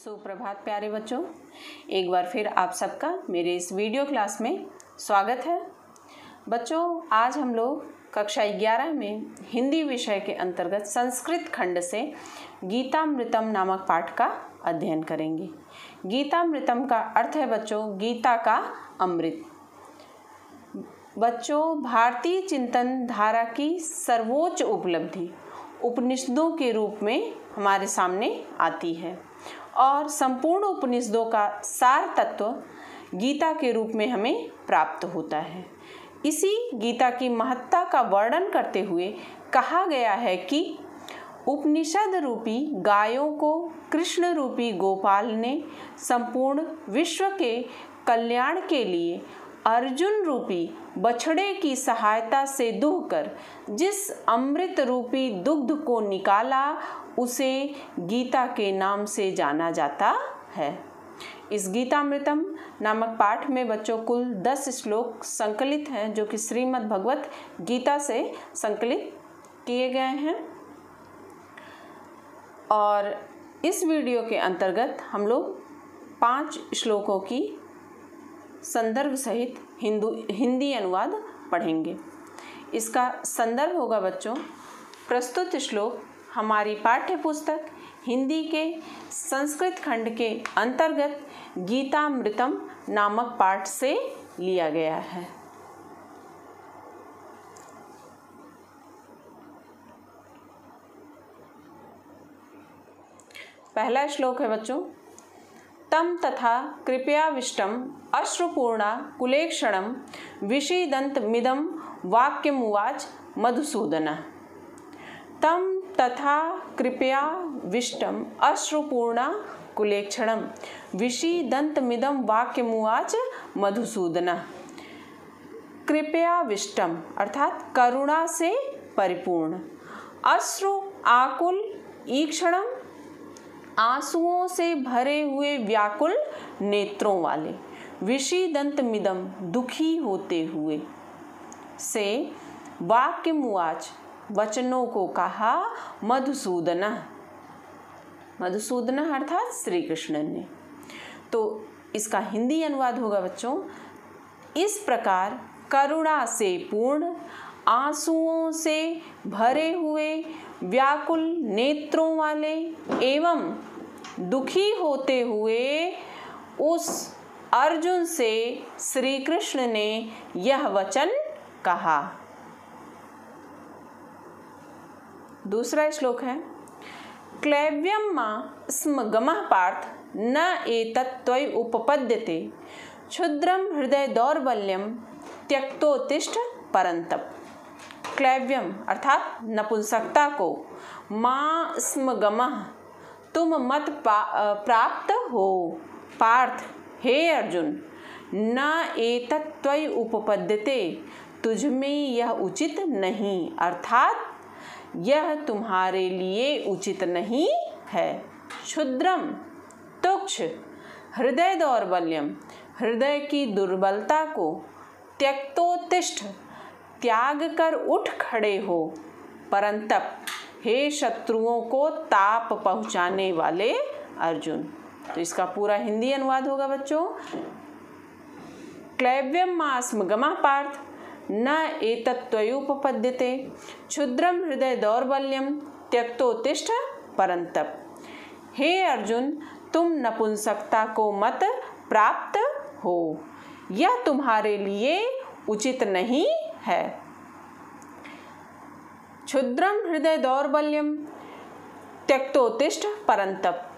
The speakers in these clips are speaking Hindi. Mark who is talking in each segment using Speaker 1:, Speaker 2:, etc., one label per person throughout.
Speaker 1: सुप्रभात प्यारे बच्चों, एक बार फिर आप सबका मेरे इस वीडियो क्लास में स्वागत है। बच्चों, आज हम लोग कक्षा 11 में हिंदी विषय के अंतर्गत संस्कृत खंड से गीतामृतम नामक पाठ का अध्ययन करेंगे। गीतामृतम का अर्थ है बच्चों गीता का अमृत। बच्चों, भारतीय चिंतन धारा की सर्वोच्च उपलब्धि उपनिषदों के रूप में हमारे सामने आती है और संपूर्ण उपनिषदों का सार तत्व गीता के रूप में हमें प्राप्त होता है। इसी गीता की महत्ता का वर्णन करते हुए कहा गया है कि उपनिषद रूपी गायों को कृष्ण रूपी गोपाल ने संपूर्ण विश्व के कल्याण के लिए अर्जुन रूपी बछड़े की सहायता से दुहकर जिस अमृत रूपी दुग्ध को निकाला उसे गीता के नाम से जाना जाता है। इस गीतामृतम नामक पाठ में बच्चों कुल 10 श्लोक संकलित हैं जो कि श्रीमद् भगवत गीता से संकलित किए गए हैं। और इस वीडियो के अंतर्गत हम लोग 5 श्लोकों की संदर्भ सहित हिंदी अनुवाद पढ़ेंगे। इसका संदर्भ होगा बच्चों प्रस्तुत श्लोक हमारी पाठ्य पुस्तक हिंदी के संस्कृत खंड के अंतर्गत गीतामृतम नामक पाठ से लिया गया है। पहला श्लोक है बच्चों, तम तथा कृपयाविष्टम अश्रुपूर्णा कुलेक्षणम विषीदन्तमिदं वाक्यमुवाच मधुसूदनः। तम तथा कृपयाविष्टम अश्रुपूर्णा कुलेक्षणम विषीदन्तमिदं वाक्यमुवाच मधुसूदनः। कृपयाविष्टम अर्थात करुणा से परिपूर्ण, अश्रु आकुल ईक्षणम आंसुओं से भरे हुए व्याकुल नेत्रों वाले, विषीदन्तमिदं दुखी होते हुए से वाक्यमुवाच वचनों को कहा मधुसूदनः। मधुसूदनः अर्थात श्री कृष्ण ने। तो इसका हिंदी अनुवाद होगा बच्चों, इस प्रकार करुणा से पूर्ण, आंसुओं से भरे हुए, व्याकुल नेत्रों वाले एवं दुखी होते हुए उस अर्जुन से श्री कृष्ण ने यह वचन कहा। दूसरा श्लोक है, क्लैव्यम मा स्म गमः पार्थ न एतत् त्वयि उपपद्यते क्षुद्रम हृदय दौर्बल्यम त्यक्तोत्तिष्ठ परन्तप। क्लैव्यम अर्थात नपुंसकता को, मां स्म गमः तुम मत प्राप्त हो, पार्थ हे अर्जुन, न एतत् त्वयि उपपद्यते तुझ में यह उचित नहीं, अर्थात यह तुम्हारे लिए उचित नहीं है। क्षुद्रम तुच्छ, हृदय दौर्बल्यम हृदय की दुर्बलता को, त्यक्तोत्तिष्ठ त्याग कर उठ खड़े हो, परंतप हे शत्रुओं को ताप पहुँचाने वाले अर्जुन। तो इसका पूरा हिंदी अनुवाद होगा बच्चों, क्लैव्यम मा स्म गमः पार्थ न एतत् त्वयि उपपद्यते क्षुद्रम हृदय दौर्बल्यम त्यक्तोत्तिष्ठ परन्तप। हे अर्जुन, तुम नपुंसकता को मत प्राप्त हो, यह तुम्हारे लिए उचित नहीं है। क्षुद्रम हृदय दौर्बल्यम त्यक्तोत्तिष्ठ परन्तप,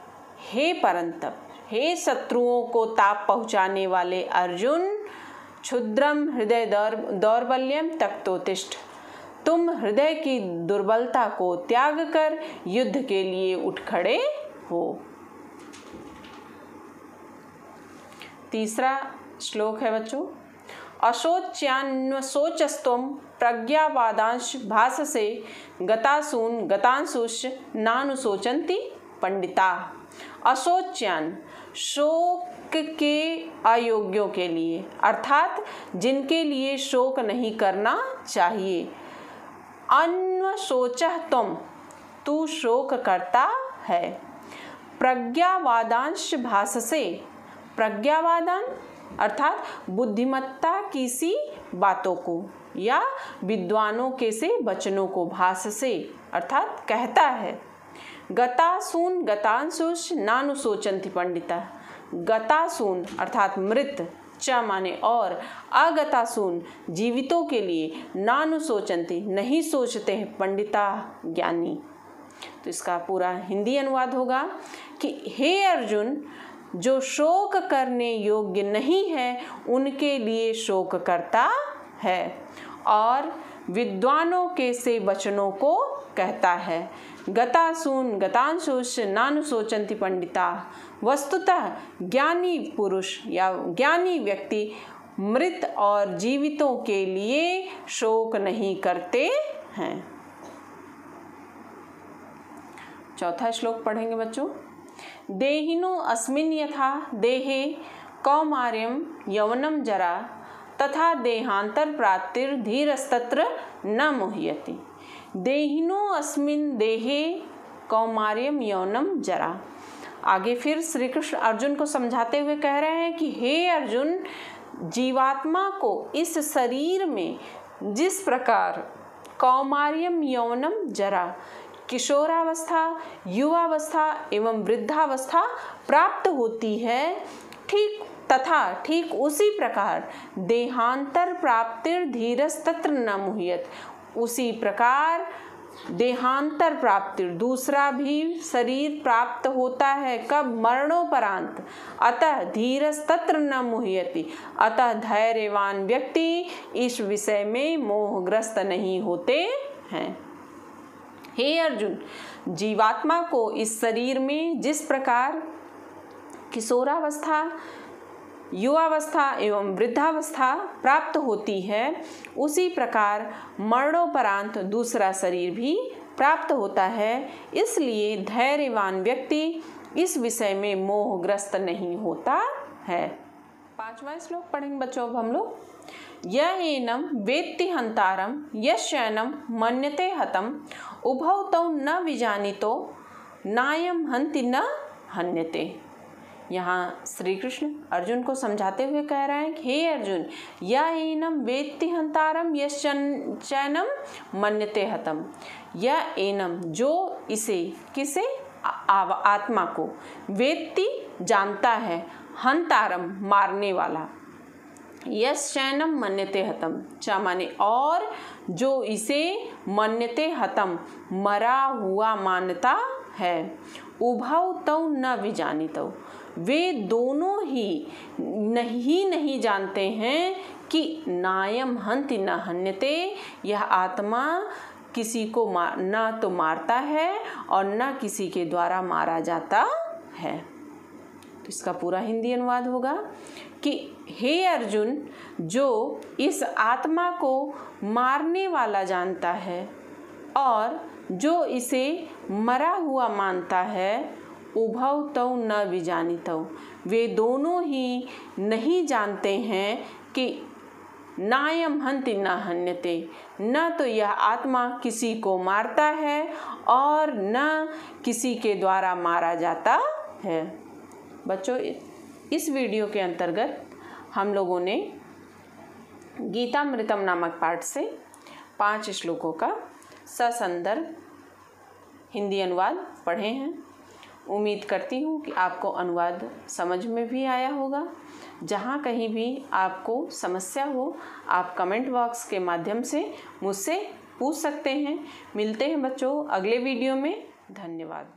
Speaker 1: हे परन्तप, हे शत्रुओं को ताप पहुँचाने वाले अर्जुन, क्षुद्रम हृदय दौर्बल्यम त्यक्तोत्तिष्ठ, तुम हृदय की दुर्बलता को त्याग कर युद्ध के लिए उठ खड़े हो। तीसरा श्लोक है बच्चों, अशोच्यान्वशोचस्त्वं प्रज्ञावादांश भाससे गतासून गतांशुष नानुशोचन्ति पंडिता। अशोच्यान शोक के अयोग्यों के लिए, अर्थात जिनके लिए शोक नहीं करना चाहिए। अन्वशोचः तुम, तू शोक करता है। प्रज्ञावादांश भाससे, प्रज्ञावादान अर्थात बुद्धिमत्ता की सी बातों को या विद्वानों के से वचनों को भाससे अर्थात कहता है। गतासून गतांशुष नानुशोचन्ति पंडिता, गतासून अर्थात मृत, च माने और, अगतासून जीवितों के लिए, नानुशोचन्ति नहीं सोचते हैं, पंडिता ज्ञानी। तो इसका पूरा हिंदी अनुवाद होगा कि हे अर्जुन, जो शोक करने योग्य नहीं है उनके लिए शोक करता है और विद्वानों के से वचनों को कहता है। गतासून गतांशुष नानुशोचन्ति पंडिता, वस्तुतः ज्ञानी पुरुष या ज्ञानी व्यक्ति मृत और जीवितों के लिए शोक नहीं करते हैं। चौथा श्लोक पढ़ेंगे बच्चों। देहिनो अस्मिन् यथा देहे कौमार्यं यौवनं जरा तथा देहांतर प्राप्तिर धीरस्तत्र न मुह्यति। देहिनो अस्मिन् देहे कौमार्यं यौवनं जरा। आगे फिर श्री कृष्ण अर्जुन को समझाते हुए कह रहे हैं कि हे अर्जुन, जीवात्मा को इस शरीर में जिस प्रकार कौमार्यम यौवनम जरा, किशोरावस्था, युवावस्था एवं वृद्धावस्था प्राप्त होती है, ठीक उसी प्रकार देहांतर प्राप्तिर धीरस्तत्र न मुह्यत, उसी प्रकार देहांतर प्राप्ति दूसरा भी शरीर प्राप्त होता है। कब? मरणोपरांत। अतः धीरस्तत्र न मुह्यति, अतः धैर्यवान व्यक्ति इस विषय में मोहग्रस्त नहीं होते हैं। हे अर्जुन, जीवात्मा को इस शरीर में जिस प्रकार किशोरावस्था, युवावस्था एवं वृद्धावस्था प्राप्त होती है, उसी प्रकार मरणोपरांत दूसरा शरीर भी प्राप्त होता है। इसलिए धैर्यवान व्यक्ति इस विषय में मोहग्रस्त नहीं होता है। 5वां श्लोक पढ़ेंगे बच्चों अब हम लोग। यः एनं वेत्ति हन्तारं यश्चैनं मन्यते हतं उभौ तौ न विजानीतो नायं हन्ति न हन्यते। यहाँ श्री कृष्ण अर्जुन को समझाते हुए कह रहे हैं कि हे अर्जुन, यः एनं वेत्ति हन्तारं यश्चैनं मन्यते हतं। यः एनं जो इसे, किसे? आत्मा को, वेत्ति जानता है, हन्तारम मारने वाला, यश्चैनं मन्यते हतं च माने और, जो इसे मन्यते हतं मरा हुआ मानता है। उभौ तौ न विजानीतौ, वे दोनों ही नहीं जानते हैं कि नायम हन्ति न हन्यते, यह आत्मा किसी को न तो मारता है और न किसी के द्वारा मारा जाता है। तो इसका पूरा हिंदी अनुवाद होगा कि हे अर्जुन, जो इस आत्मा को मारने वाला जानता है और जो इसे मरा हुआ मानता है, उभौ तौ न विजानीतौ, वे दोनों ही नहीं जानते हैं कि नायम हन्ति न हन्यते, न तो यह आत्मा किसी को मारता है और न किसी के द्वारा मारा जाता है। बच्चों, इस वीडियो के अंतर्गत हम लोगों ने गीतामृतम नामक पाठ से 5 श्लोकों का ससंदर्भ हिंदी अनुवाद पढ़े हैं। उम्मीद करती हूँ कि आपको अनुवाद समझ में भी आया होगा। जहाँ कहीं भी आपको समस्या हो, आप कमेंट बॉक्स के माध्यम से मुझसे पूछ सकते हैं। मिलते हैं बच्चों अगले वीडियो में। धन्यवाद।